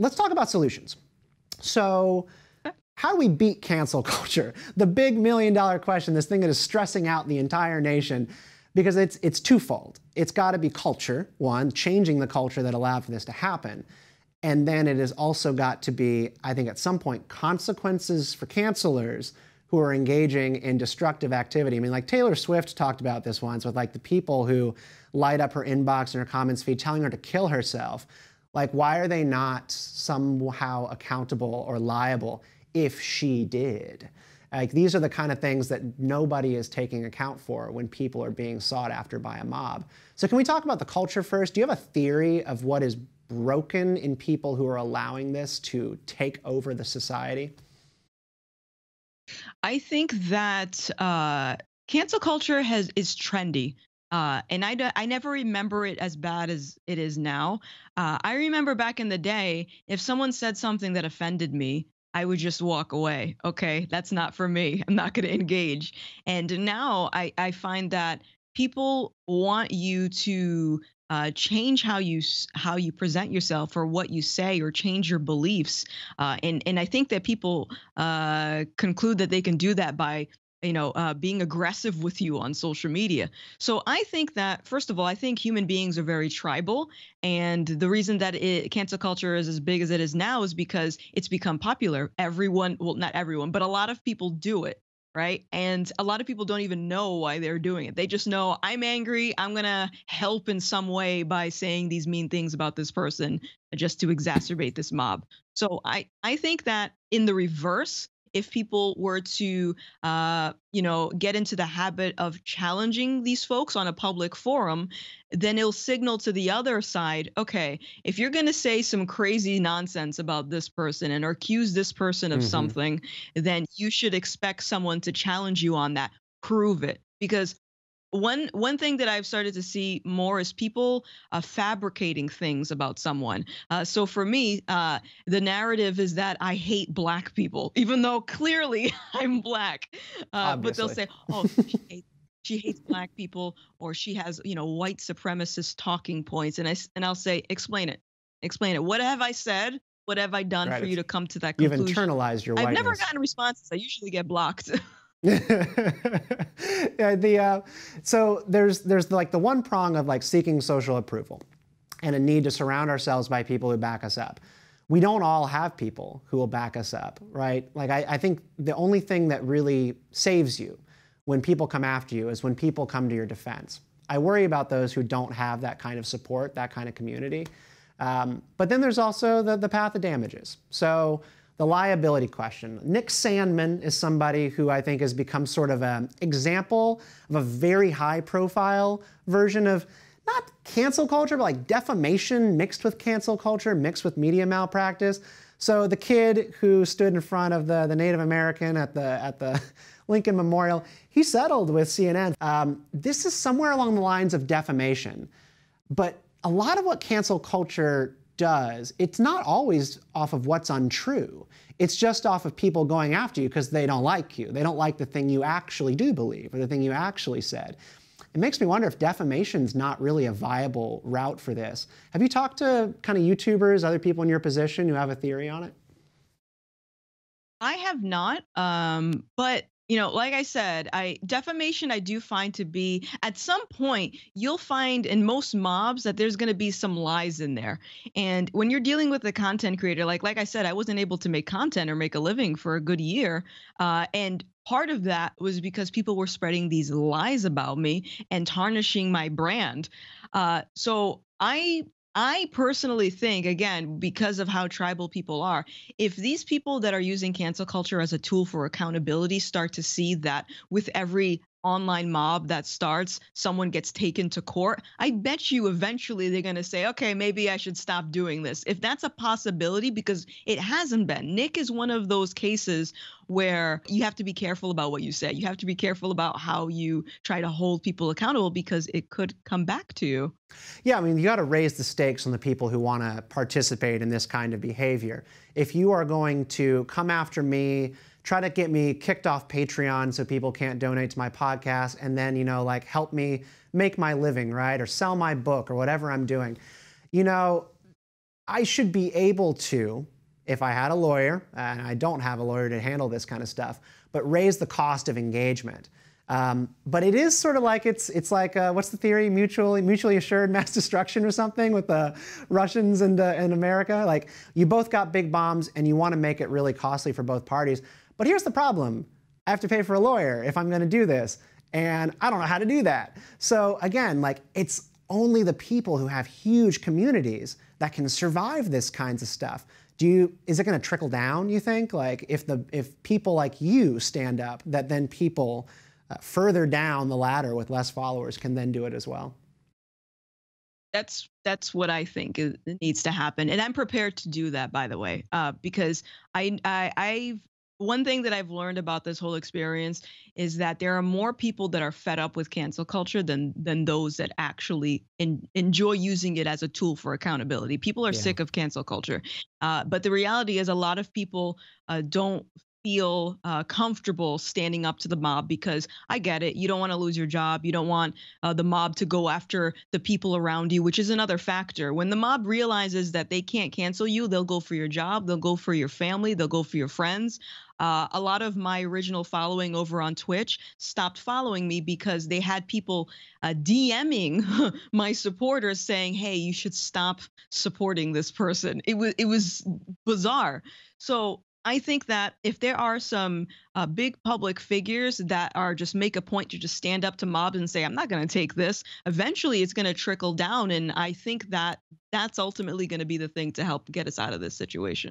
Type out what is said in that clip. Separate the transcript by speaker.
Speaker 1: let's talk about solutions. So how do we beat cancel culture? The big million-dollar question, this thing that is stressing out the entire nation, because it's twofold. It's got to be culture, one, changing the culture that allowed for this to happen. And then it has also got to be, I think at some point, consequences for cancelers who are engaging in destructive activity. I mean, like Taylor Swift talked about this once with like the people who light up her inbox and her comments feed telling her to kill herself. Like, why are they not somehow accountable or liable if she did? Like, these are the kind of things that nobody is taking account for when people are being sought after by a mob. So can we talk about the culture first? Do you have a theory of what is broken in people who are allowing this to take over the society?
Speaker 2: I think that cancel culture is trendy. And I never remember it as bad as it is now. I remember back in the day, if someone said something that offended me, I would just walk away. Okay, that's not for me. I'm not going to engage. And now I find that people want you to change how you present yourself or what you say, or change your beliefs. And I think that people conclude that they can do that by being aggressive with you on social media. So I think that, first of all, I think human beings are very tribal. And the reason that cancel culture is as big as it is now is because it's become popular. Everyone, well, not everyone, but a lot of people do it. Right. And a lot of people don't even know why they're doing it. They just know, I'm angry. I'm going to help in some way by saying these mean things about this person just to exacerbate this mob. So I think that in the reverse, if people were to, get into the habit of challenging these folks on a public forum, then it'll signal to the other side, okay, if you're going to say some crazy nonsense about this person and or accuse this person of something, then you should expect someone to challenge you on that. Prove it. Because one thing that I've started to see more is people fabricating things about someone. So for me, the narrative is that I hate black people, even though clearly I'm black. But they'll
Speaker 1: Obviously.
Speaker 2: say, "Oh, she hates black people," or she has white supremacist talking points, and I'll say, "Explain it, explain it. What have I said? What have I done
Speaker 1: Right.
Speaker 2: for you to come to that
Speaker 1: You've
Speaker 2: conclusion?"
Speaker 1: internalized your
Speaker 2: I've never
Speaker 1: whiteness.
Speaker 2: gotten responses. I usually get blocked.
Speaker 1: Yeah, so there's like the one prong of like seeking social approval and a need to surround ourselves by people who back us up. We don't all have people who will back us up, right? Like I think the only thing that really saves you when people come after you is when people come to your defense. I worry about those who don't have that kind of support, that kind of community. But then there's also the path of damages. So the liability question. Nick Sandmann is somebody who I think has become sort of an example of a very high-profile version of not cancel culture, but like defamation mixed with cancel culture, mixed with media malpractice. So the kid who stood in front of the Native American at the Lincoln Memorial, he settled with CNN. This is somewhere along the lines of defamation. But a lot of what cancel culture does, it's not always off of what's untrue. It's just off of people going after you because they don't like you. They don't like the thing you actually do believe or the thing you actually said. It makes me wonder if defamation's not really a viable route for this. Have you talked to kind of YouTubers, other people in your position who have a theory on it?
Speaker 2: I have not, but like I said, defamation I do find to be, at some point you'll find in most mobs that there's going to be some lies in there. And when you're dealing with a content creator, like I said, I wasn't able to make content or make a living for a good year, and part of that was because people were spreading these lies about me and tarnishing my brand. So I personally think, again, because of how tribal people are, if these people that are using cancel culture as a tool for accountability start to see that with every online mob that starts, someone gets taken to court, I bet you eventually they're going to say, okay, maybe I should stop doing this. If that's a possibility, because it hasn't been. Nick is one of those cases where you have to be careful about what you say. You have to be careful about how you try to hold people accountable because it could come back to you.
Speaker 1: Yeah, I mean, you got to raise the stakes on the people who want to participate in this kind of behavior. If you are going to come after me, try to get me kicked off Patreon so people can't donate to my podcast, and then, like help me make my living, right? Or sell my book or whatever I'm doing. I should be able to, if I had a lawyer, and I don't have a lawyer to handle this kind of stuff, but raise the cost of engagement. But it is sort of like it's like what's the theory? Mutually assured mass destruction or something with the Russians and America. Like you both got big bombs and you want to make it really costly for both parties. But here's the problem: I have to pay for a lawyer if I'm going to do this, and I don't know how to do that. So again, like it's only the people who have huge communities that can survive this kinds of stuff. Is it going to trickle down, you think? Like if people like you stand up, that then people further down the ladder with less followers can then do it as well?
Speaker 2: That's what I think needs to happen, and I'm prepared to do that, by the way, because I've one thing that I've learned about this whole experience is that there are more people that are fed up with cancel culture than those that actually enjoy using it as a tool for accountability. People are sick of cancel culture, but the reality is a lot of people don't feel comfortable standing up to the mob, because I get it. You don't want to lose your job. You don't want the mob to go after the people around you, which is another factor. When the mob realizes that they can't cancel you, they'll go for your job. They'll go for your family. They'll go for your friends. A lot of my original following over on Twitch stopped following me because they had people DMing my supporters saying, "Hey, you should stop supporting this person." It was bizarre. So I think that if there are some big public figures that are just make a point to just stand up to mobs and say, "I'm not going to take this," eventually it's going to trickle down. And I think that that's ultimately going to be the thing to help get us out of this situation.